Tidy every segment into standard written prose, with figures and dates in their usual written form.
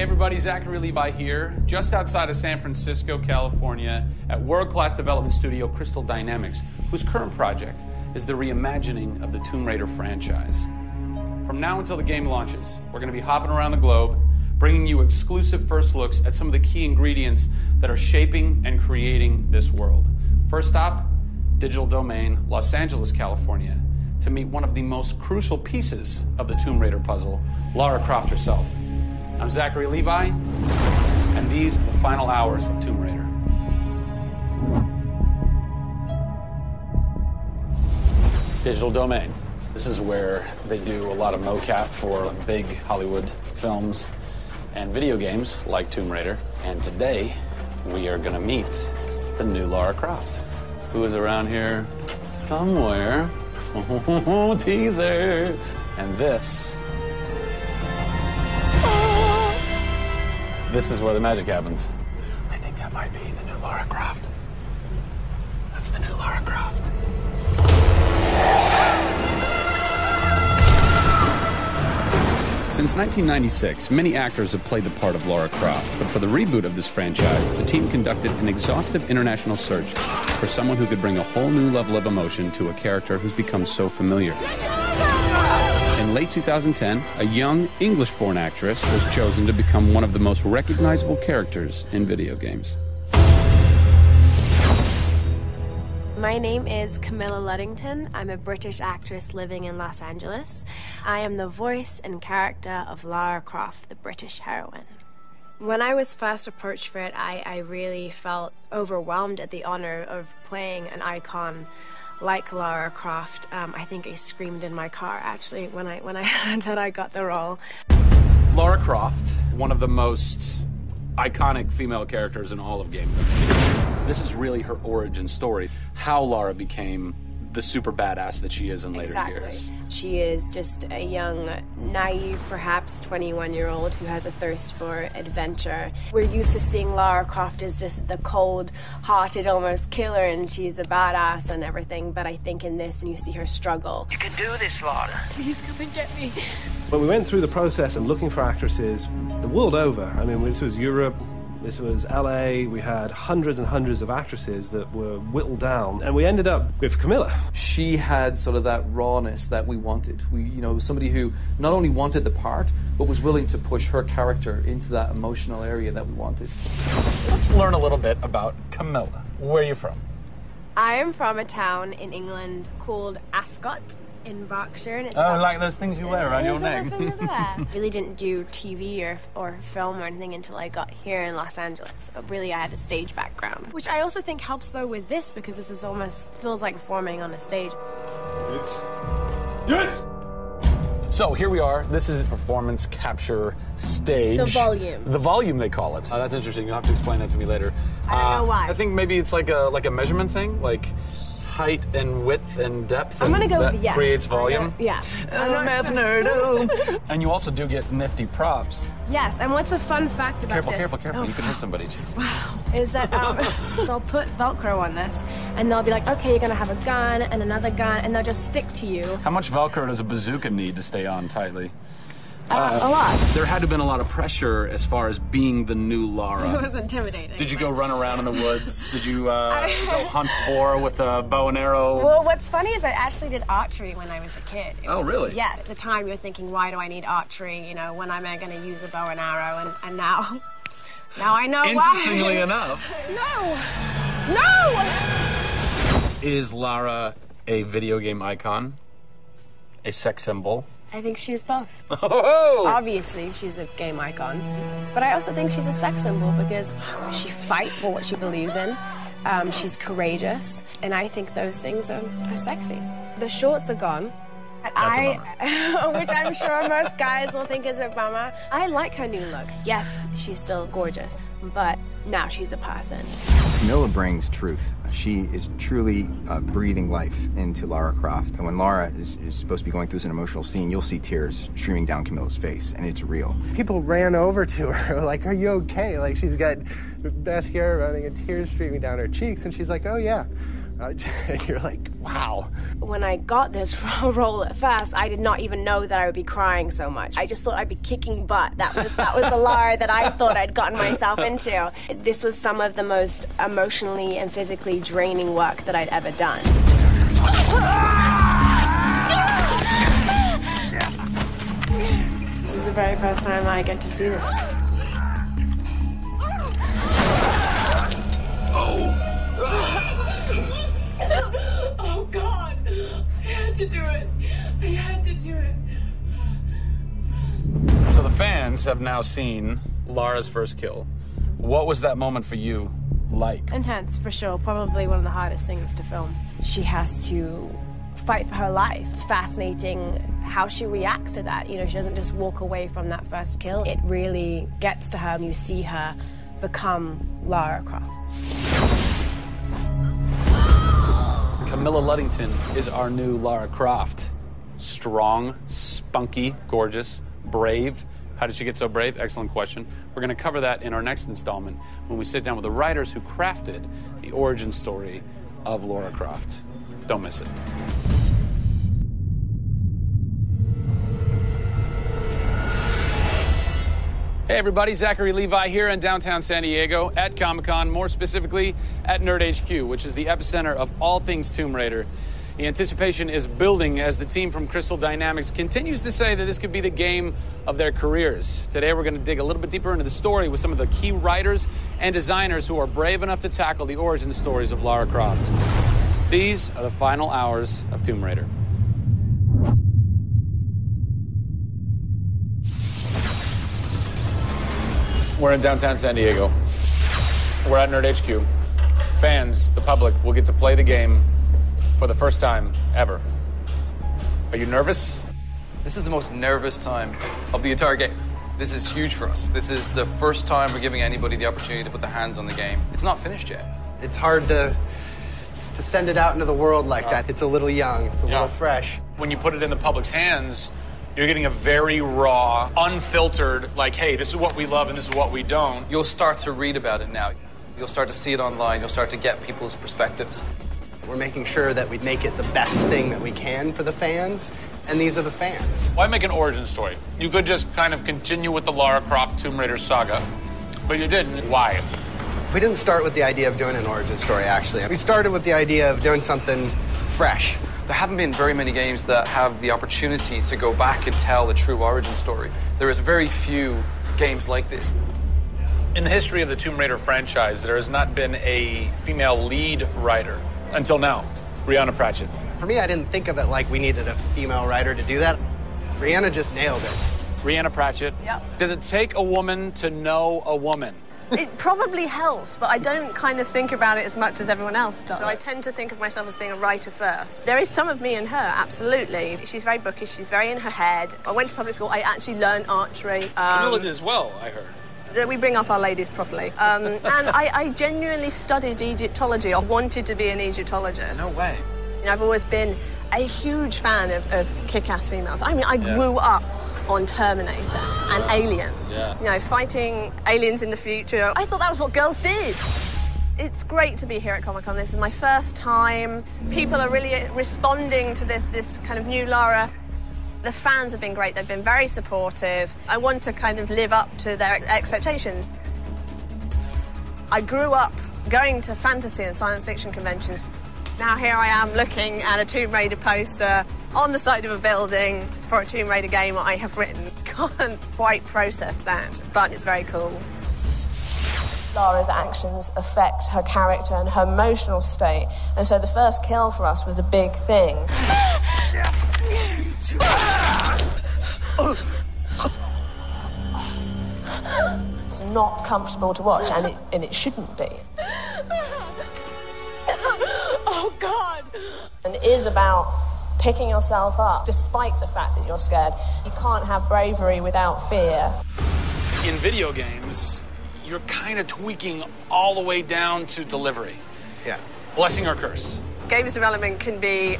everybody, Zachary Levi here, just outside of San Francisco, California, at world-class development studio Crystal Dynamics, whose current project is the reimagining of the Tomb Raider franchise. From now until the game launches, we're going to be hopping around the globe, bringing you exclusive first looks at some of the key ingredients that are shaping and creating this world. First stop, Digital Domain, Los Angeles, California, to meet one of the most crucial pieces of the Tomb Raider puzzle, Lara Croft herself. I'm Zachary Levi, and these are the final hours of Tomb Raider. Digital Domain. This is where they do a lot of mocap for big Hollywood films and video games like Tomb Raider. And today, we are gonna meet the new Lara Croft, who is around here somewhere. Teaser! And this is where the magic happens. I think that might be the new Lara Croft. That's the new Lara Croft. Since 1996, many actors have played the part of Lara Croft, but for the reboot of this franchise, the team conducted an exhaustive international search for someone who could bring a whole new level of emotion to a character who's become so familiar. In late 2010, a young English-born actress was chosen to become one of the most recognizable characters in video games. My name is Camilla Luddington. I'm a British actress living in Los Angeles. I am the voice and character of Lara Croft, the British heroine. When I was first approached for it, I really felt overwhelmed at the honor of playing an icon like Lara Croft. I think I screamed in my car, actually, when I heard that I got the role. Lara Croft, one of the most iconic female characters in all of gaming. This is really her origin story, how Lara became the super badass that she is in later years. She is just a young, naive, perhaps 21-year-old who has a thirst for adventure. We're used to seeing Lara Croft as just the cold-hearted, almost killer, and she's a badass and everything, but I think in this, and you see her struggle. You can do this, Lara. Please come and get me. When we went through the process and looking for actresses the world over, I mean, this was Europe, this was LA, we had hundreds and hundreds of actresses that were whittled down, and we ended up with Camilla. She had sort of that rawness that we wanted. Somebody who not only wanted the part, but was willing to push her character into that emotional area that we wanted. Let's learn a little bit about Camilla. Where are you from? I am from a town in England called Ascot in Berkshire. And it's like those things you wear around your neck. Really didn't do TV or film or anything until I got here in Los Angeles. Really, I had a stage background, which I also think helps though with this, because this is almost feels like performing on a stage. Yes! So here we are. This is performance capture stage. The volume. The volume, they call it. That's interesting. You'll have to explain that to me later. I don't know why. I think maybe it's like a measurement thing, like height and width and depth. I'm gonna go with yes. Creates volume. Yeah. Math nerd. And you also do get nifty props. Yes. And what's a fun fact about this? Careful. You can hit somebody. Jeez. Wow. Is that they'll put Velcro on this, and they'll be like, okay, you're gonna have a gun and another gun, and they'll just stick to you. How much Velcro does a bazooka need to stay on tightly? A lot. There had to have been a lot of pressure as far as being the new Lara. It was intimidating. Did you go run around in the woods? Did you go hunt boar with a bow and arrow? Well, what's funny is I actually did archery when I was a kid. Really? Yeah, at the time you're thinking, why do I need archery? When am I going to use a bow and arrow? And now I know why. Interestingly enough. No! Is Lara a video game icon? A sex symbol? I think she's both. Oh! Obviously, she's a game icon, but I also think she's a sex symbol because she fights for what she believes in. She's courageous, and I think those things are sexy. The shorts are gone. That's a bummer. Which I'm sure most guys will think is a bummer. I like her new look. Yes, she's still gorgeous, but now she's a person. Camilla brings truth. She is truly breathing life into Lara Croft. And when Lara is supposed to be going through an emotional scene, you'll see tears streaming down Camilla's face, and it's real. People ran over to her, like, are you okay? Like, she's got mascara running and tears streaming down her cheeks, and she's like, oh yeah, And you're like, wow. When I got this role at first, I did not even know that I would be crying so much. I just thought I'd be kicking butt. That was the Lara that I thought I'd gotten myself into. This was some of the most emotionally and physically draining work that I'd ever done. This is the very first time I get to see this. Oh, God. They had to do it. They had to do it. So the fans have now seen Lara's first kill. What was that moment for you like? Intense, for sure. Probably one of the hardest things to film. She has to fight for her life. It's fascinating how she reacts to that. You know, she doesn't just walk away from that first kill. It really gets to her, and you see her become Lara Croft. Camilla Luddington is our new Lara Croft. Strong, spunky, gorgeous, brave. How did she get so brave? Excellent question. We're going to cover that in our next installment when we sit down with the writers who crafted the origin story of Lara Croft. Don't miss it. Hey everybody, Zachary Levi here in downtown San Diego at Comic-Con, more specifically at Nerd HQ, which is the epicenter of all things Tomb Raider. The anticipation is building as the team from Crystal Dynamics continues to say that this could be the game of their careers. Today we're going to dig a little bit deeper into the story with some of the key writers and designers who are brave enough to tackle the origin stories of Lara Croft. These are the final hours of Tomb Raider. We're in downtown San Diego. We're at Nerd HQ. Fans, the public, will get to play the game for the first time ever. Are you nervous? This is the most nervous time of the entire game. This is huge for us. This is the first time we're giving anybody the opportunity to put their hands on the game. It's not finished yet. It's hard to send it out into the world like that. It's a little young, it's a little fresh. When you put it in the public's hands, you're getting a very raw, unfiltered, like, hey, this is what we love and this is what we don't. You'll start to read about it now. You'll start to see it online. You'll start to get people's perspectives. We're making sure that we make it the best thing that we can for the fans, and these are the fans. Why make an origin story? You could just kind of continue with the Lara Croft Tomb Raider saga, but you didn't. Why? We didn't start with the idea of doing an origin story, actually. We started with the idea of doing something fresh. There haven't been very many games that have the opportunity to go back and tell the true origin story. There is very few games like this. In the history of the Tomb Raider franchise, there has not been a female lead writer until now, Brianna Pratchett. For me, I didn't think of it like we needed a female writer to do that. Brianna just nailed it. Brianna Pratchett. Yep. Does it take a woman to know a woman? It probably helps, but I don't kind of think about it as much as everyone else does. So I tend to think of myself as being a writer first. There is some of me in her, absolutely. She's very bookish, she's very in her head. I went to public school, I actually learned archery. Camilla did as well, I heard. We bring up our ladies properly. And I genuinely studied Egyptology. I wanted to be an Egyptologist. No way. You know, I've always been a huge fan of kick-ass females. I mean, I grew up on Terminator and Aliens. Yeah. You know, fighting aliens in the future. I thought that was what girls did. It's great to be here at Comic-Con. This is my first time. People are really responding to this kind of new Lara. The fans have been great. They've been very supportive. I want to kind of live up to their expectations. I grew up going to fantasy and science fiction conventions. Now here I am looking at a Tomb Raider poster on the side of a building for a Tomb Raider game I have written. Can't quite process that, but it's very cool. Lara's actions affect her character and her emotional state, and so the first kill for us was a big thing. It's not comfortable to watch, and it shouldn't be. Oh, God! And it is about picking yourself up, despite the fact that you're scared. You can't have bravery without fear. In video games, you're kind of tweaking all the way down to delivery. Yeah. Blessing or curse. Games development can be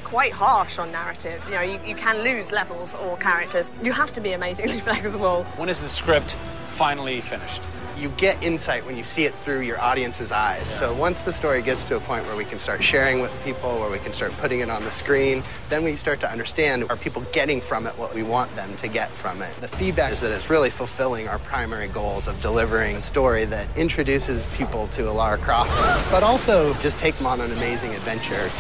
quite harsh on narrative. You know, you can lose levels or characters. You have to be amazingly flexible. When is the script finally finished? You get insight when you see it through your audience's eyes. Yeah. So once the story gets to a point where we can start sharing with people, where we can start putting it on the screen, then we start to understand, are people getting from it what we want them to get from it? The feedback is that it's really fulfilling our primary goals of delivering a story that introduces people to Lara Croft, but also just takes them on an amazing adventure.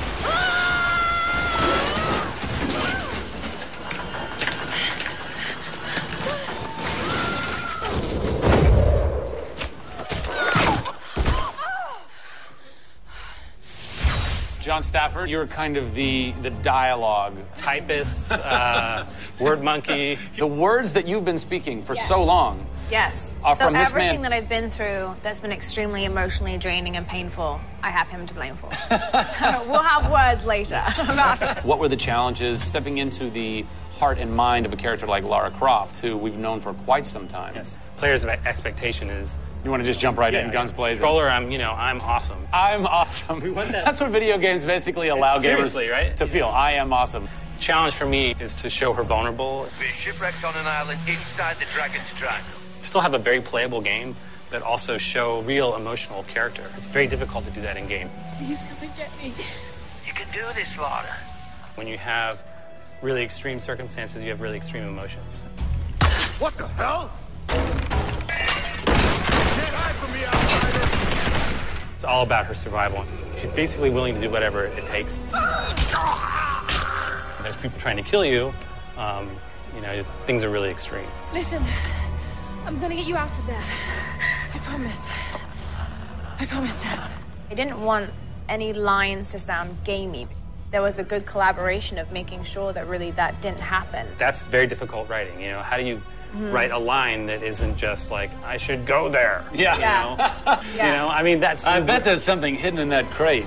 John Stafford, you're kind of the dialogue typist, word monkey. The words that you've been speaking for so long. Yes. Are from this everything man. that I've been through that's been extremely emotionally draining and painful, I have him to blame for. So we'll have words later about it. What were the challenges stepping into the heart and mind of a character like Lara Croft, who we've known for quite some time? Yes. Players' expectation is... You want to just jump right in, guns blazing? Controller, I'm awesome. I'm awesome. We want that. That's what video games basically allow gamers right? to feel. I am awesome. Challenge for me is to show her vulnerable. We're shipwrecked on an island inside the Dragon's Triangle. Still have a very playable game, but also show real emotional character. It's very difficult to do that in game. Please come and get me. You can do this, Lara. When you have really extreme circumstances, you have really extreme emotions. What the hell? It's all about her survival. She's basically willing to do whatever it takes. There's people trying to kill you. Things are really extreme. Listen, I'm gonna get you out of there. I promise. I promise. I didn't want any lines to sound gamey. There was a good collaboration of making sure that really that didn't happen. That's very difficult writing. How do you write a line that isn't just like, I should go there? Yeah. I mean, that's... I bet there's something hidden in that crate.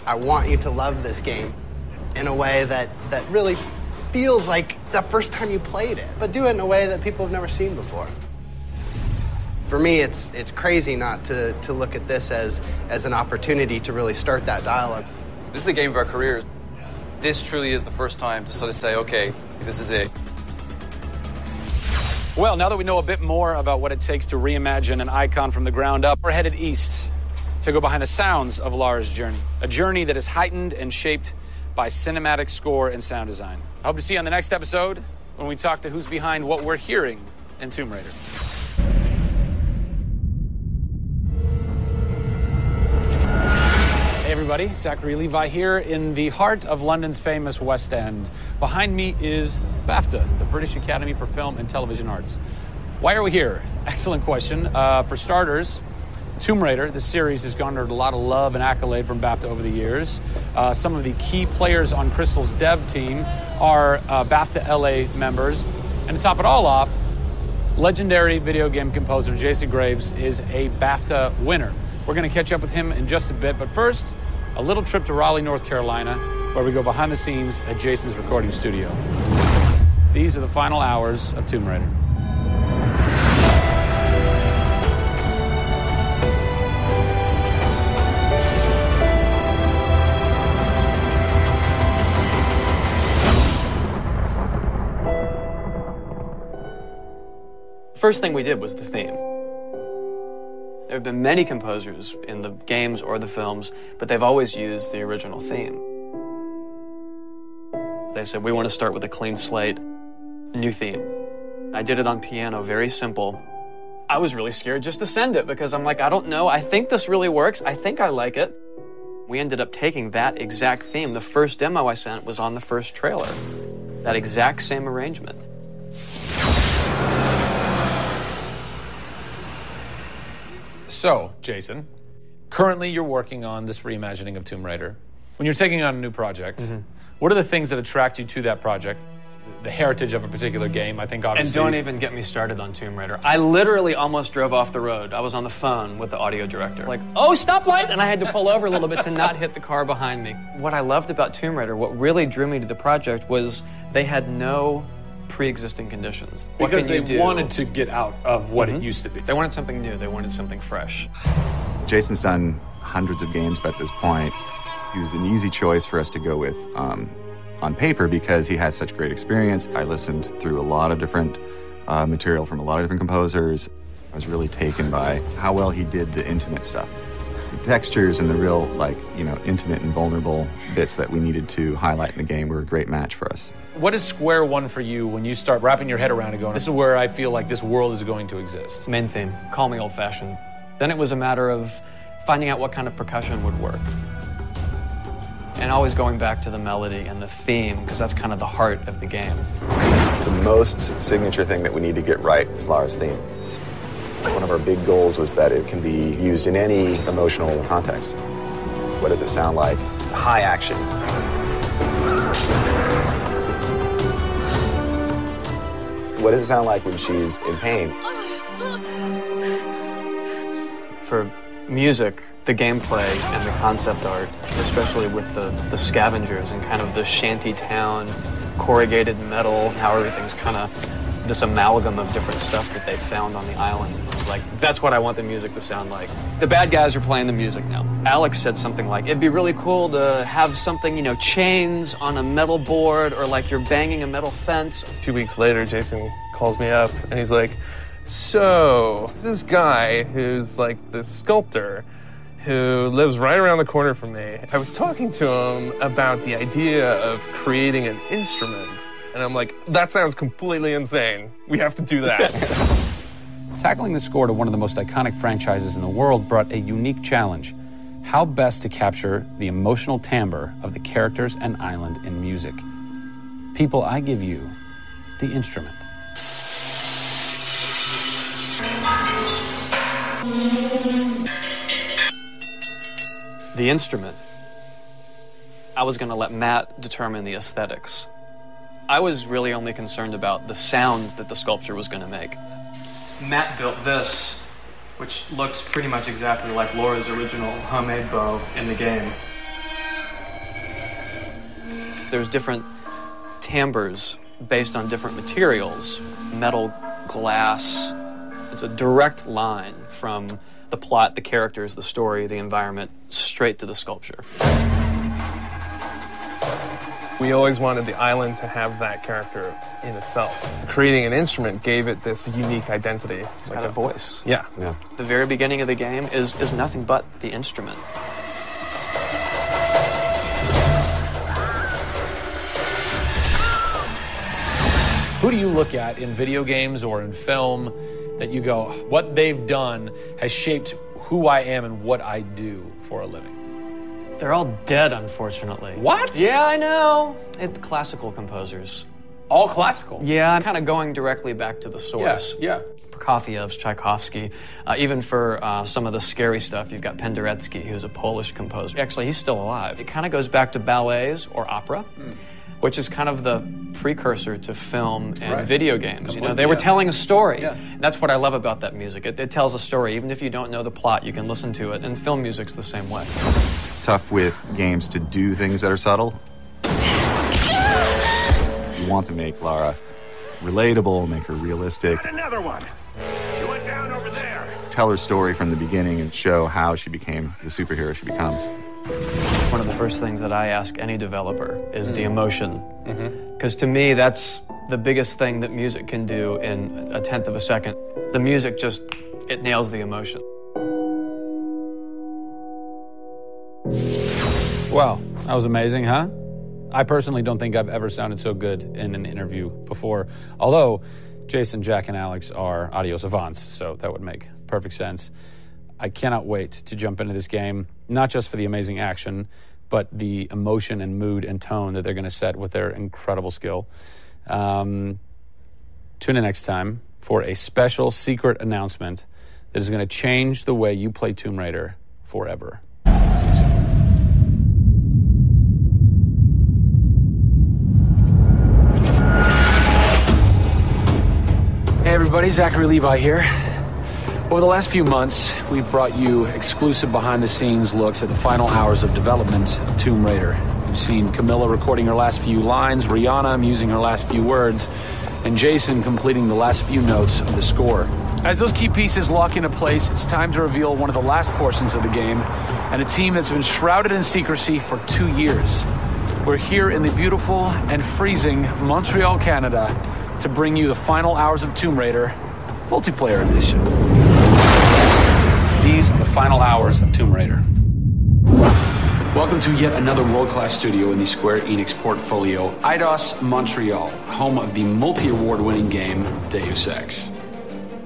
I want you to love this game in a way that really feels like the first time you played it, but do it in a way that people have never seen before. For me, it's crazy not to look at this as an opportunity to really start that dialogue. This is the game of our careers. This truly is the first time to sort of say, okay, this is it. Well, now that we know a bit more about what it takes to reimagine an icon from the ground up, we're headed east to go behind the sounds of Lara's journey. A journey that is heightened and shaped by cinematic score and sound design. I hope to see you on the next episode when we talk to who's behind what we're hearing in Tomb Raider. Hey everybody, Zachary Levi here in the heart of London's famous West End. Behind me is BAFTA, the British Academy for Film and Television Arts. Why are we here? Excellent question. For starters, Tomb Raider, the series, has garnered a lot of love and accolade from BAFTA over the years. Some of the key players on Crystal's dev team are BAFTA LA members. And to top it all off, legendary video game composer Jason Graves is a BAFTA winner. We're going to catch up with him in just a bit, but first, a little trip to Raleigh, North Carolina, where we go behind the scenes at Jason's recording studio. These are the final hours of Tomb Raider. First thing we did was the theme. There have been many composers in the games or the films, but they've always used the original theme. They said, we want to start with a clean slate, a new theme. I did it on piano, very simple. I was really scared just to send it because I'm like, I don't know, I think this really works, I think I like it. We ended up taking that exact theme. The first demo I sent was on the first trailer. That exact same arrangement. So, Jason, currently you're working on this reimagining of Tomb Raider. When you're taking on a new project, what are the things that attract you to that project? The heritage of a particular game, I think, obviously. And don't even get me started on Tomb Raider. I literally almost drove off the road. I was on the phone with the audio director. Like, oh, stoplight! And I had to pull over a little bit to not hit the car behind me. What I loved about Tomb Raider, what really drew me to the project was they had no pre-existing conditions. Because they wanted to get out of what it used to be. They wanted something new. They wanted something fresh. Jason's done hundreds of games at this point. He was an easy choice for us to go with on paper because he has such great experience. I listened through a lot of different material from a lot of different composers. I was really taken by how well he did the intimate stuff. The textures and the real, like, you know, intimate and vulnerable bits that we needed to highlight in the game were a great match for us. What is square one for you when you start wrapping your head around and going, this is where I feel like this world is going to exist? Main theme, call me old-fashioned. Then it was a matter of finding out what kind of percussion would work. And always going back to the melody and the theme, because that's kind of the heart of the game. The most signature thing that we need to get right is Lara's theme. One of our big goals was that it can be used in any emotional context. What does it sound like? High action. What does it sound like when she's in pain? For music, the gameplay and the concept art, especially with the scavengers and kind of the shanty town, corrugated metal, how everything's kind of this amalgam of different stuff that they found on the island. Like, that's what I want the music to sound like. The bad guys are playing the music now. Alex said something like, it'd be really cool to have something, you know, chains on a metal board, or like you're banging a metal fence. 2 weeks later, Jason calls me up and he's like, so this guy who's like this sculptor who lives right around the corner from me, I was talking to him about the idea of creating an instrument. And I'm like, that sounds completely insane. We have to do that. Tackling the score to one of the most iconic franchises in the world brought a unique challenge. How best to capture the emotional timbre of the characters and island in music? People, I give you the instrument. The instrument. I was going to let Matt determine the aesthetics. I was really only concerned about the sounds that the sculpture was going to make. Matt built this, which looks pretty much exactly like Laura's original homemade bow in the game. There's different timbres based on different materials, metal, glass. It's a direct line from the plot, the characters, the story, the environment, straight to the sculpture. We always wanted the island to have that character in itself. Creating an instrument gave it this unique identity. It's got a voice. Yeah. The very beginning of the game is nothing but the instrument. Who do you look at in video games or in film that you go, what they've done has shaped who I am and what I do for a living? They're all dead, unfortunately. What? Yeah, I know. It's classical composers. All classical? Yeah, I'm kind of going directly back to the source. Yeah. Prokofiev's, Tchaikovsky. Even for some of the scary stuff, you've got Penderecki, who's a Polish composer. Actually, he's still alive. It kind of goes back to ballets or opera, which is kind of the precursor to film and video games. You know, they were telling a story. Yeah. That's what I love about that music. It tells a story. Even if you don't know the plot, you can listen to it. And film music's the same way. It's tough with games to do things that are subtle. You want to make Lara relatable, make her realistic. Got another one. She went down over there. Tell her story from the beginning and show how she became the superhero she becomes. One of the first things that I ask any developer is the emotion. Because to me, that's the biggest thing that music can do in a tenth of a second. The music just, it nails the emotion. Wow, that was amazing, huh? I personally don't think I've ever sounded so good in an interview before. Although Jason, Jack, and Alex are audio savants, so that would make perfect sense. I cannot wait to jump into this game, not just for the amazing action, but the emotion and mood and tone that they're going to set with their incredible skill. Tune in next time for a special secret announcement that is going to change the way you play Tomb Raider forever. See you soon. Hey everybody, Zachary Levi here. Over the last few months, we've brought you exclusive behind-the-scenes looks at the final hours of development of Tomb Raider. You've seen Camilla recording her last few lines, Rihanna musing her last few words, and Jason completing the last few notes of the score. As those key pieces lock into place, it's time to reveal one of the last portions of the game, and a team that's been shrouded in secrecy for 2 years. We're here in the beautiful and freezing Montreal, Canada, to bring you the final hours of Tomb Raider multiplayer edition. these are the final hours of Tomb Raider. Welcome to yet another world-class studio in the Square Enix portfolio, Eidos Montreal, home of the multi-award-winning game Deus Ex.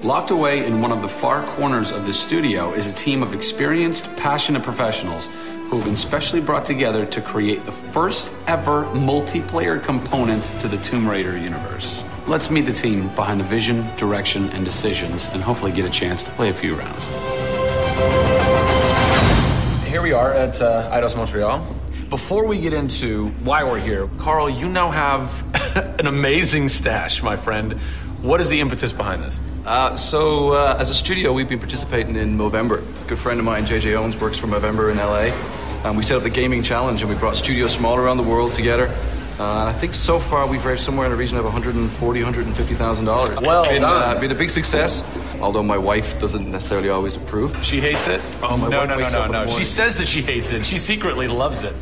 Locked away in one of the far corners of this studio is a team of experienced, passionate professionals who have been specially brought together to create the first ever multiplayer component to the Tomb Raider universe. Let's meet the team behind the vision, direction, and decisions, and hopefully get a chance to play a few rounds. Here we are at Eidos Montreal. Before we get into why we're here, Carl, you now have an amazing stash, my friend. What is the impetus behind this? As a studio, we've been participating in Movember. A good friend of mine, JJ Owens, works for Movember in LA. We set up the gaming challenge and we brought studios from all around the world together. I think so far we've raised somewhere in the region of $140,000, $150,000. Well done. Been a big success, although my wife doesn't necessarily always approve. She hates it? Oh, my wife wakes up in the morning. She says that she hates it. She secretly loves it.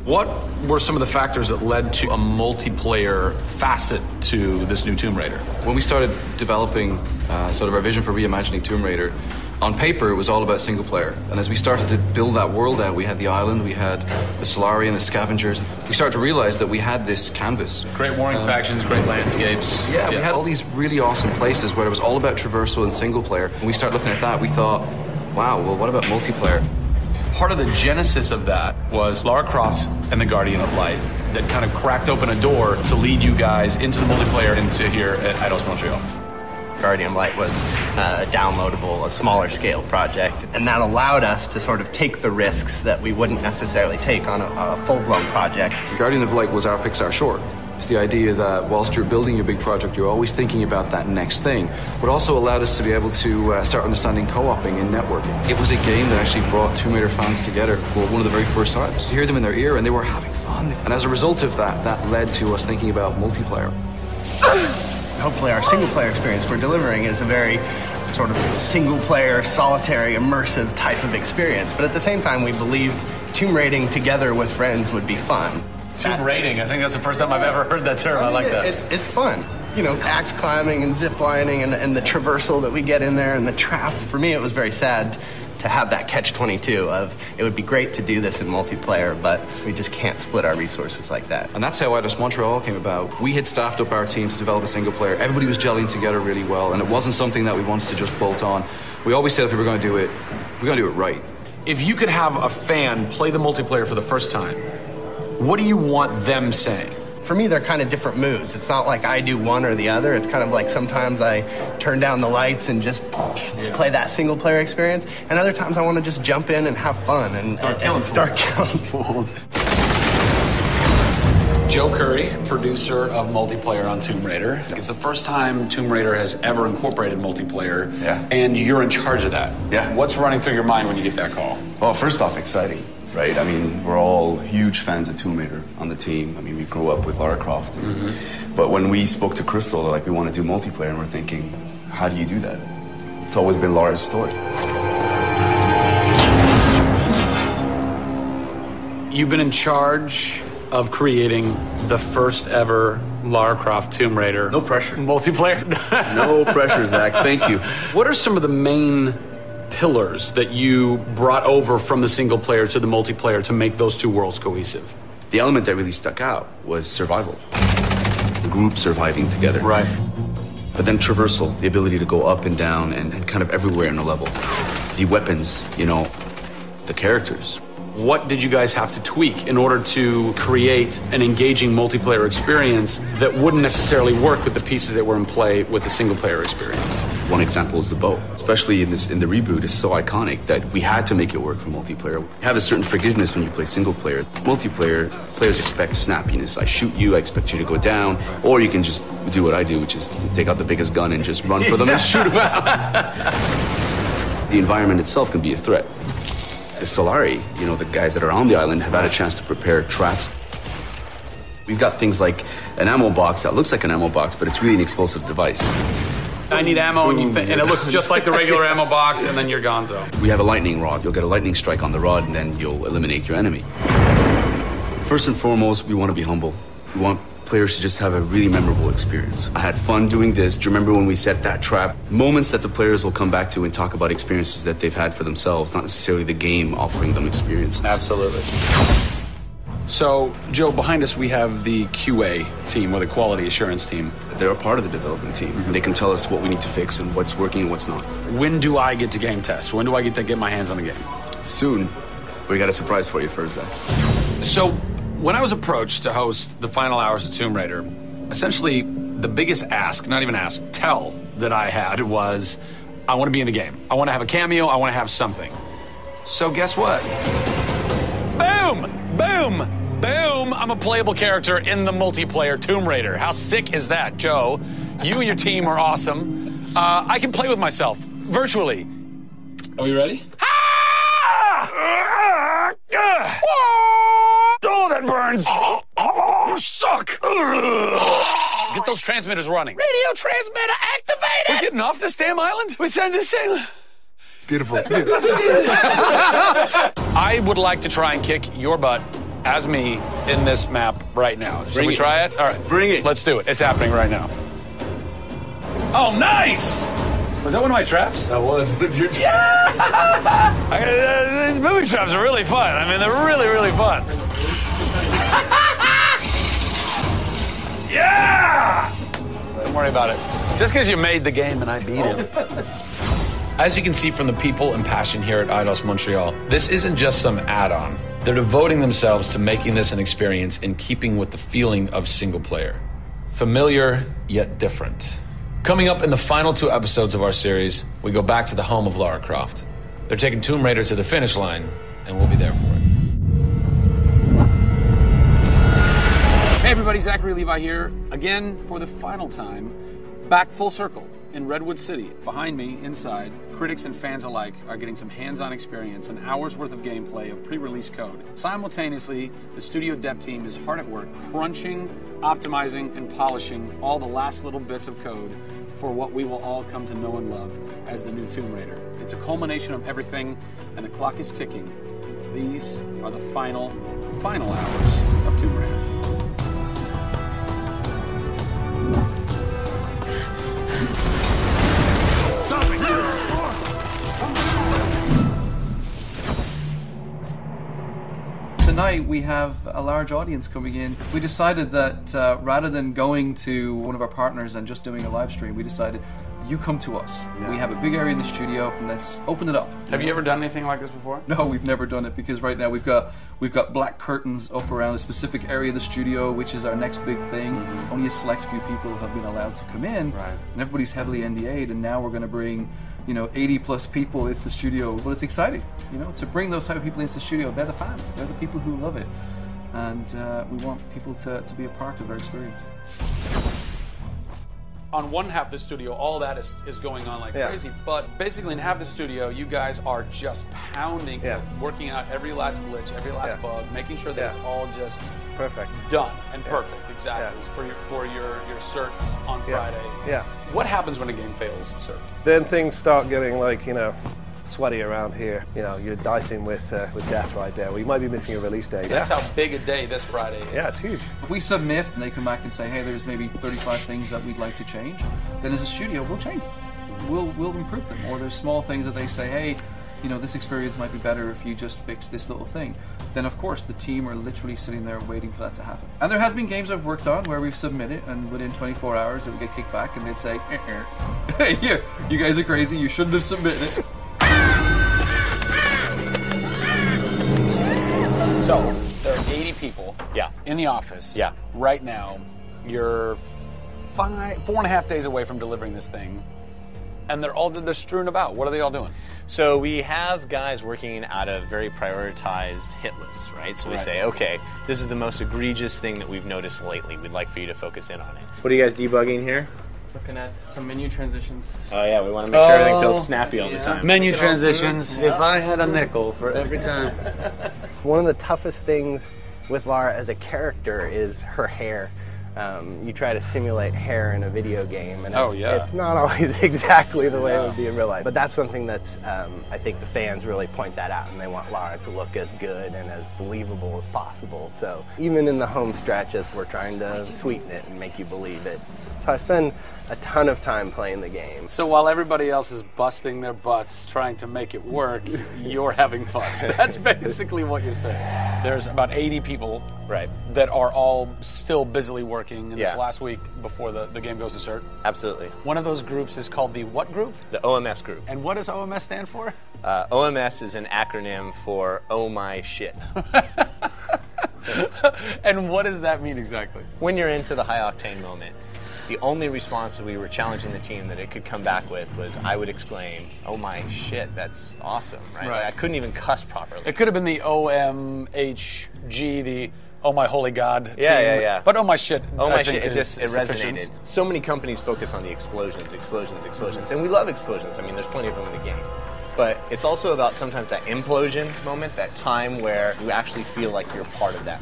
What were some of the factors that led to a multiplayer facet to this new Tomb Raider? When we started developing sort of our vision for reimagining Tomb Raider, on paper it was all about single player. And as we started to build that world out, we had the island, we had the Solarian, the scavengers. We started to realize that we had this canvas. Great warring factions, great landscapes. Yeah, we had all these really awesome places where it was all about traversal and single player. When we started looking at that, we thought, wow, well, what about multiplayer? Part of the genesis of that was Lara Croft and the Guardian of Light that kind of cracked open a door to lead you guys into the multiplayer into here at Eidos Montreal. Guardian of Light was a downloadable, a smaller scale project, and that allowed us to sort of take the risks that we wouldn't necessarily take on a full-blown project. Guardian of Light was our Pixar short. It's the idea that whilst you're building your big project, you're always thinking about that next thing, but also allowed us to be able to start understanding co-oping and networking. It was a game that actually brought Tomb Raider fans together for one of the very first times. You hear them in their ear and they were having fun. And as a result of that, that led to us thinking about multiplayer. Hopefully our single-player experience we're delivering is a very sort of single-player, solitary, immersive type of experience. But at the same time, we believed tomb raiding together with friends would be fun. Tomb raiding, I think that's the first time I've ever heard that term. I like that. It's fun. You know, axe climbing and zip lining and the traversal that we get in there and the traps. For me, it was very sad to have that catch-22 of it would be great to do this in multiplayer, but we just can't split our resources like that. And that's how Eidos Montreal came about. We had staffed up our teams to develop a single player. Everybody was gelling together really well, and it wasn't something that we wanted to just bolt on. We always said if we were going to do it, we're going to do it right. If you could have a fan play the multiplayer for the first time, what do you want them saying? For me, they're kind of different moods. It's not like I do one or the other. It's kind of like sometimes I turn down the lights and just play that single player experience. And other times I want to just jump in and have fun and start killing fools. Joe Curry, producer of multiplayer on Tomb Raider. It's the first time Tomb Raider has ever incorporated multiplayer. Yeah. And you're in charge of that. Yeah. What's running through your mind when you get that call? Well, first off, exciting. Right, I mean, we're all huge fans of Tomb Raider on the team. I mean, we grew up with Lara Croft. But when we spoke to Crystal, like, we want to do multiplayer, and we're thinking, how do you do that? It's always been Lara's story. You've been in charge of creating the first ever Lara Croft Tomb Raider. No pressure. Multiplayer. No pressure, Zach. Thank you. What are some of the main pillars that you brought over from the single player to the multiplayer to make those two worlds cohesive? The element that really stuck out was survival. The group surviving together. Right. But then traversal, the ability to go up and down and kind of everywhere in a level. The weapons, you know, the characters. What did you guys have to tweak in order to create an engaging multiplayer experience that wouldn't necessarily work with the pieces that were in play with the single player experience? One example is the bow. Especially in the reboot, it's so iconic that we had to make it work for multiplayer. You have a certain forgiveness when you play single player. Multiplayer, players expect snappiness. I shoot you, I expect you to go down, or you can just do what I do, which is take out the biggest gun and just run for them and shoot them out. The environment itself can be a threat. The Solari, you know, the guys that are on the island have had a chance to prepare traps. We've got things like an ammo box that looks like an ammo box, but it's really an explosive device. I need ammo, and it looks just like the regular ammo box, and then you're gonzo. We have a lightning rod. You'll get a lightning strike on the rod, and then you'll eliminate your enemy. First and foremost, we want to be humble. We want players to just have a really memorable experience. I had fun doing this. Do you remember when we set that trap? Moments that the players will come back to and talk about experiences that they've had for themselves, not necessarily the game offering them experiences. Absolutely. So, Joe, behind us we have the QA team, or the quality assurance team. They're a part of the development team. Mm-hmm. They can tell us what we need to fix and what's working and what's not. When do I get to game test? When do I get to get my hands on the game? Soon. We got a surprise for you first, Zach. So, when I was approached to host the final hours of Tomb Raider, essentially the biggest ask, not even ask, tell that I had was, I want to be in the game. I want to have a cameo. I want to have something. So guess what? Boom! Boom! Boom! I'm a playable character in the multiplayer Tomb Raider. How sick is that, Joe? You and your team are awesome. I can play with myself, virtually. Are we ready? Oh, that burns! You suck! Get those transmitters running. Radio transmitter activated! We're getting off this damn island? We send this in. Beautiful. I would like to try and kick your butt as me in this map right now. Should we try it? All right. Bring it. Let's do it. It's happening right now. Oh, nice! Was that one of my traps? That was one of your traps. Yeah! These booby traps are really fun. I mean, they're really, really fun. Yeah! Don't worry about it. Just because you made the game and I beat it. As you can see from the people and passion here at Eidos Montreal, this isn't just some add-on. They're devoting themselves to making this an experience in keeping with the feeling of single player. Familiar, yet different. Coming up in the final 2 episodes of our series, we go back to the home of Lara Croft. They're taking Tomb Raider to the finish line, and we'll be there for it. Hey everybody, Zachary Levi here, again for the final time, back full circle in Redwood City. Behind me, inside, critics and fans alike are getting some hands-on experience, an hour's worth of gameplay of pre-release code. Simultaneously, the studio dev team is hard at work crunching, optimizing, and polishing all the last little bits of code for what we will all come to know and love as the new Tomb Raider. It's a culmination of everything, and the clock is ticking. These are the final hours of Tomb Raider. Tonight we have a large audience coming in. We decided that rather than going to one of our partners and just doing a live stream, we decided you come to us. Yeah. We have a big area in the studio, and let's open it up. Have you ever done anything like this before? No, we've never done it, because right now we've got black curtains up around a specific area of the studio, which is our next big thing. Mm-hmm. Only a select few people have been allowed to come in, right. And everybody's heavily NDA'd, and now we're going to bring 80 plus people into the studio. But it's exciting, to bring those type of people into the studio. They're the fans. They're the people who love it. And we want people to be a part of our experience. On one half of the studio, all that is going on like crazy. But basically in half the studio, you guys are just pounding, working out every last glitch, every last bug, making sure that it's all just perfect, done and perfect. Exactly. For your certs on Friday. Yeah. What happens when a game fails, cert? Then things start getting sweaty around here. You're dicing with death right there. We might be missing a release date. That's how big a day this Friday is. Yeah, it's huge. If we submit and they come back and say, hey, there's maybe 35 things that we'd like to change, then as a studio, we'll change them. We'll improve them. Or there's small things that they say, hey, this experience might be better if you just fix this little thing. Then of course the team are literally sitting there waiting for that to happen. And there has been games I've worked on where we've submitted and within 24 hours it would get kicked back and they'd say, hey, you guys are crazy, you shouldn't have submitted it. So, there are 80 people in the office right now. You're 4.5 days away from delivering this thing, and they're strewn about. What are they all doing? So we have guys working out of very prioritized hit lists, right? So we say, okay, this is the most egregious thing that we've noticed lately. We'd like for you to focus in on it. What are you guys debugging here? Looking at some menu transitions. Oh yeah, we want to make sure everything feels snappy all the time. Menu transitions, if I had a nickel for every time. One of the toughest things with Lara as a character is her hair. You try to simulate hair in a video game, and it's not always exactly the way it would be in real life. But that's something that's, I think the fans really point that out, and they want Lara to look as good and as believable as possible. So even in the home stretches, we're trying to sweeten it and make you believe it. So I spend a ton of time playing the game. So while everybody else is busting their butts trying to make it work, you're having fun. That's basically what you're saying. There's about 80 people that are all still busily working in this last week before the game goes to cert. Absolutely. One of those groups is called the what group? The OMS group. And what does OMS stand for? OMS is an acronym for Oh My Shit. And what does that mean exactly? When you're into the high octane moment, the only response that we were challenging the team that it could come back with was, I would exclaim, "Oh my shit, that's awesome!" Right? Like, I couldn't even cuss properly. It could have been the OMHG, the Oh my holy God team. Yeah. But oh my shit, oh my I think shit, it resonated. So many companies focus on the explosions, and we love explosions. I mean, there's plenty of them in the game. But it's also about sometimes that implosion moment, that time where you actually feel like you're part of that.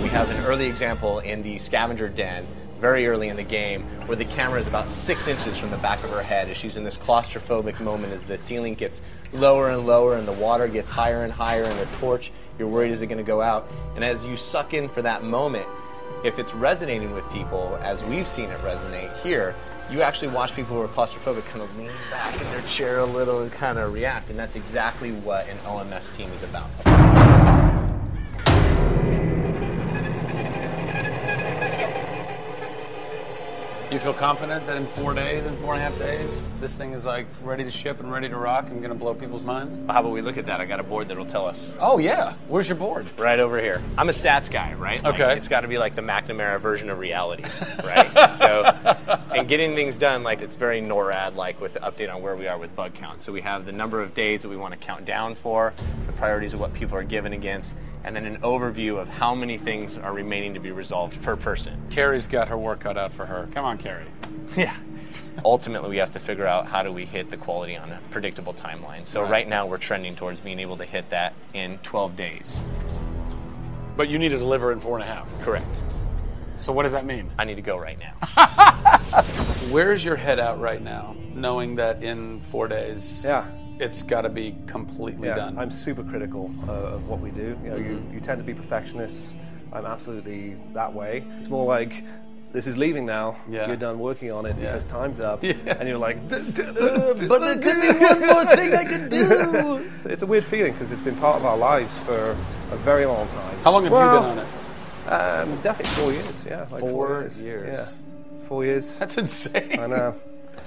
We have an early example in the scavenger den, very early in the game, where the camera is about 6 inches from the back of her head as she's in this claustrophobic moment as the ceiling gets lower and lower and the water gets higher and higher and the torch, you're worried, is it going to go out? And as you suck in for that moment, if it's resonating with people, as we've seen it resonate here, you actually watch people who are claustrophobic kind of lean back in their chair a little and kind of react, and that's exactly what an OMS team is about. You feel confident that in 4 days, in 4.5 days, this thing is like ready to ship and ready to rock and going to blow people's minds? How about we look at that? I got a board that'll tell us. Oh yeah, where's your board? Right over here. I'm a stats guy, right? Okay. Like, it's got to be like the McNamara version of reality, right? So, and getting things done, like it's very NORAD-like with the update on where we are with bug count. So we have the number of days that we want to count down for, the priorities of what people are given against, and then an overview of how many things are remaining to be resolved per person. Carrie's got her work cut out for her. Come on, Carrie. Yeah. Ultimately, we have to figure out how do we hit the quality on a predictable timeline. So right now, we're trending towards being able to hit that in 12 days. But you need to deliver in 4.5. Correct. So what does that mean? I need to go right now. Where's your head at right now, knowing that in 4 days, it's got to be completely done? I'm super critical of what we do. You know, you tend to be perfectionists. I'm absolutely that way. It's more like, this is leaving now. You're done working on it because time's up. And you're like, but there could be one more thing I could do. It's a weird feeling because it's been part of our lives for a very long time. How long have you been on it? Definitely 4 years. Yeah, like 4 years. Yeah, 4 years. That's insane. I know.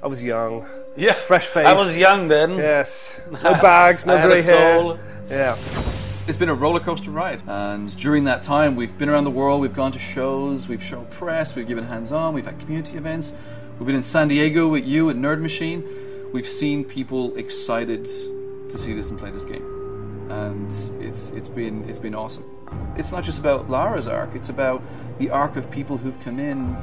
I was young. Yeah, fresh face. I was young then. Yes. No bags, no grey hair. Yeah. It's been a roller coaster ride, and during that time we've been around the world, we've gone to shows, we've shown press, we've given hands-on, we've had community events, we've been in San Diego with you at Nerd Machine. We've seen people excited to see this and play this game, and it's been awesome. It's not just about Lara's arc, it's about the arc of people who've come in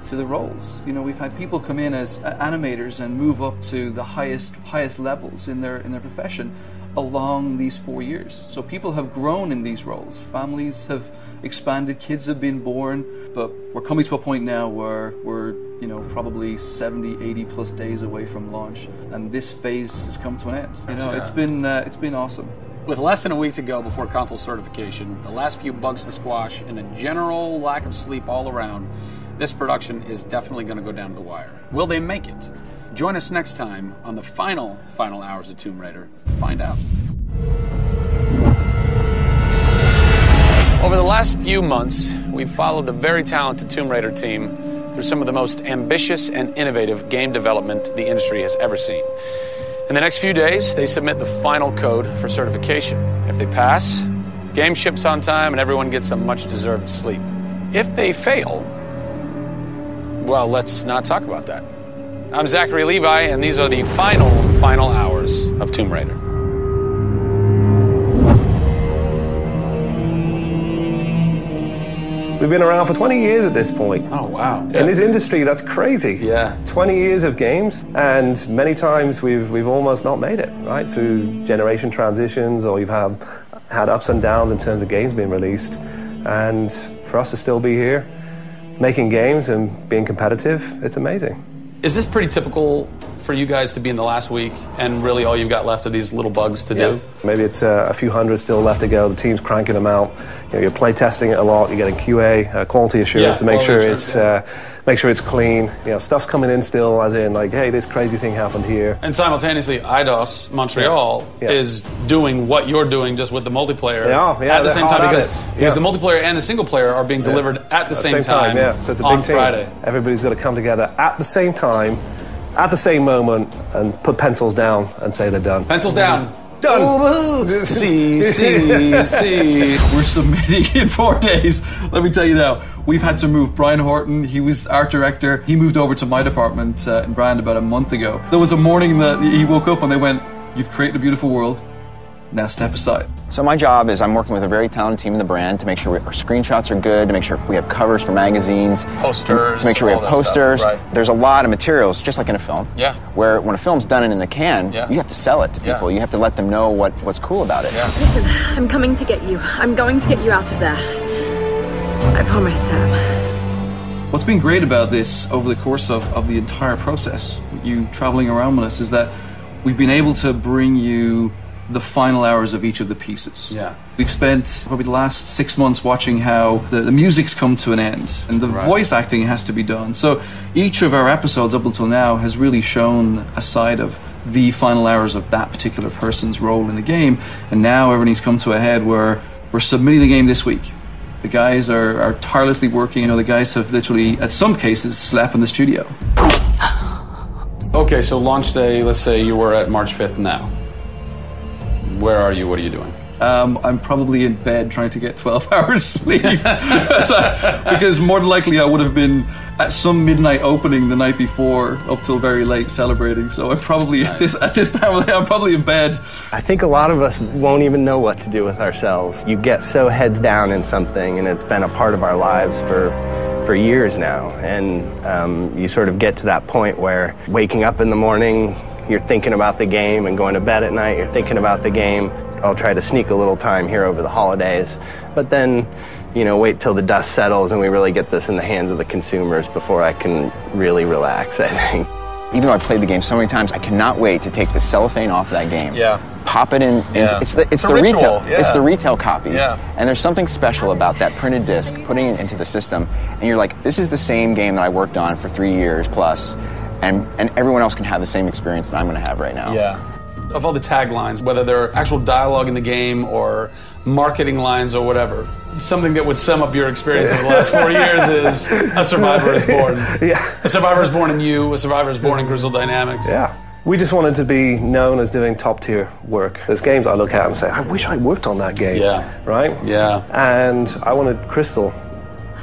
to the roles. You know, we've had people come in as animators and move up to the highest levels in their profession along these 4 years. So people have grown in these roles. Families have expanded, kids have been born, but we're coming to a point now where we're, you know, probably 70, 80 plus days away from launch, and this phase has come to an end. You know, it's been awesome. With less than a week to go before console certification, the last few bugs to squash, and a general lack of sleep all around, this production is definitely going to go down to the wire. Will they make it? Join us next time on the final hours of Tomb Raider. Find out. Over the last few months, we've followed the very talented Tomb Raider team through some of the most ambitious and innovative game development the industry has ever seen. In the next few days, they submit the final code for certification. If they pass, game ships on time and everyone gets some much-deserved sleep. If they fail, well, let's not talk about that. I'm Zachary Levi, and these are the final hours of Tomb Raider. We've been around for 20 years at this point. Oh, wow. In this industry, that's crazy. Yeah. 20 years of games, and many times we've almost not made it, right? Through generation transitions, or you've had ups and downs in terms of games being released. And for for us to still be here, making games and being competitive, it's amazing. Is this pretty typical for you guys to be in the last week and really all you've got left are these little bugs to do? Maybe it's a few hundred still left to go. The team's cranking them out. You're play testing it a lot. You're getting QA, quality assurance, to make sure it's clean. Stuff's coming in still, as in like, hey, this crazy thing happened here. And simultaneously, IDOS Montreal is doing what you're doing, just with the multiplayer at the same time, because the multiplayer and the single player are being delivered at the same time. So it's a big on team. Friday. Everybody's got to come together at the same time, at the same moment, and put pencils down and say they're done. Pencils down. Done. See. We're submitting in 4 days. Let me tell you now, we've had to move. Brian Horton, he was art director. He moved over to my department in Brand about a month ago. There was a morning that he woke up and they went, "You've created a beautiful world. Now step aside." So my job is I'm working with a very talented team in the brand to make sure our screenshots are good, to make sure we have covers for magazines, posters, to make sure we have posters. Stuff, right. There's a lot of materials, just like in a film. Yeah. Where when a film's done and in the can, you have to sell it to people. You have to let them know what's cool about it. Listen, I'm coming to get you. I'm going to get you out of there. I promise, Sam. What's been great about this over the course of the entire process, you traveling around with us, is that we've been able to bring you the final hours of each of the pieces. Yeah. We've spent probably the last 6 months watching how the music's come to an end and the voice acting has to be done. So each of our episodes up until now has really shown a side of the final hours of that particular person's role in the game, and now everything's come to a head where we're submitting the game this week. The guys are tirelessly working. The guys have literally, at some cases, slept in the studio. Okay, so launch day, let's say you were at March 5th now. Where are you? What are you doing? I'm probably in bed trying to get 12 hours sleep. Because more than likely I would have been at some midnight opening the night before up till very late celebrating. So I'm probably at this time of the day, I'm probably in bed. I think a lot of us won't even know what to do with ourselves. You get so heads down in something, and it's been a part of our lives for years now. And you sort of get to that point where waking up in the morning, you're thinking about the game, and going to bed at night, you're thinking about the game. I'll try to sneak a little time here over the holidays, but then, wait till the dust settles and we really get this in the hands of the consumers before I can really relax, I think. Even though I played the game so many times, I cannot wait to take the cellophane off of that game. Yeah. Pop it in. It's the retail. Yeah. It's the retail copy. Yeah. And there's something special about that printed disc, putting it into the system, and you're like, this is the same game that I worked on for 3 years plus. And everyone else can have the same experience that I'm going to have right now. Yeah. Of all the taglines, whether they're actual dialogue in the game or marketing lines or whatever, something that would sum up your experience over the last 4 years is a survivor is born. Yeah. A survivor is born in you, a survivor is born in Crystal Dynamics. Yeah. We just wanted to be known as doing top-tier work. There's games I look at and say, I wish I worked on that game. Yeah. Right? Yeah. And I wanted Crystal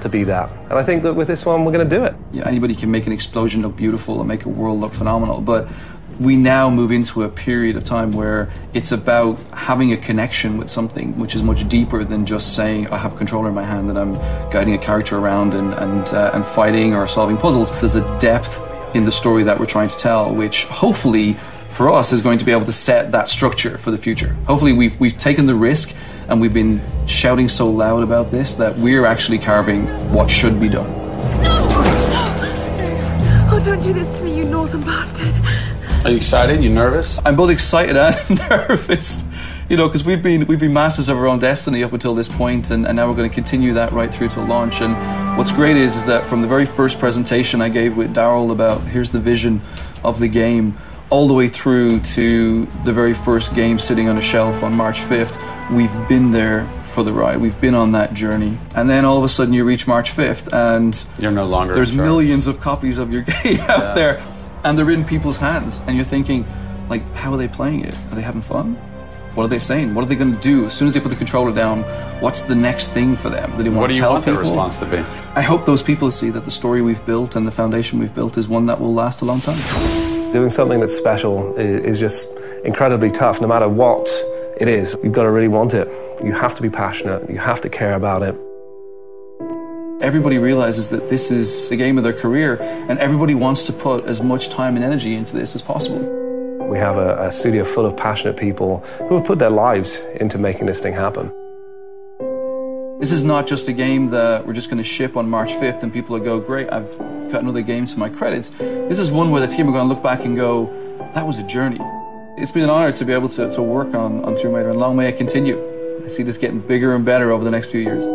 to be that. And I think that with this one, we're going to do it. Yeah, anybody can make an explosion look beautiful and make a world look phenomenal, but we now move into a period of time where it's about having a connection with something which is much deeper than just saying, I have a controller in my hand and I'm guiding a character around and fighting or solving puzzles. There's a depth in the story that we're trying to tell, which hopefully for us is going to be able to set that structure for the future. Hopefully we've taken the risk and we've been shouting so loud about this that we're actually carving what should be done. No! Oh, don't do this to me, you northern bastard. Are you excited? You nervous? I'm both excited and nervous. Because we've been masters of our own destiny up until this point, and now we're going to continue that right through to launch. And what's great is that from the very first presentation I gave with Daryl about here's the vision of the game, all the way through to the very first game sitting on a shelf on March 5th, we've been there for the ride. We've been on that journey. And then all of a sudden you reach March 5th and you're no longer there's millions of copies of your game out there, and they're in people's hands, and you're thinking, like, how are they playing it? Are they having fun? What are they saying? What are they going to do? As soon as they put the controller down, what's the next thing for them? Do they want to tell people? What do you want their response to be? I hope those people see that the story we've built and the foundation we've built is one that will last a long time. Doing something that's special is just incredibly tough, no matter what it is. You've got to really want it. You have to be passionate. You have to care about it. Everybody realizes that this is a game of their career, and everybody wants to put as much time and energy into this as possible. We have a studio full of passionate people who have put their lives into making this thing happen. This is not just a game that we're just going to ship on March 5th and people will go, great, I've got another game to my credits. This is one where the team are going to look back and go, that was a journey. It's been an honor to be able to work on Tomb Raider, and long may it continue. I see this getting bigger and better over the next few years.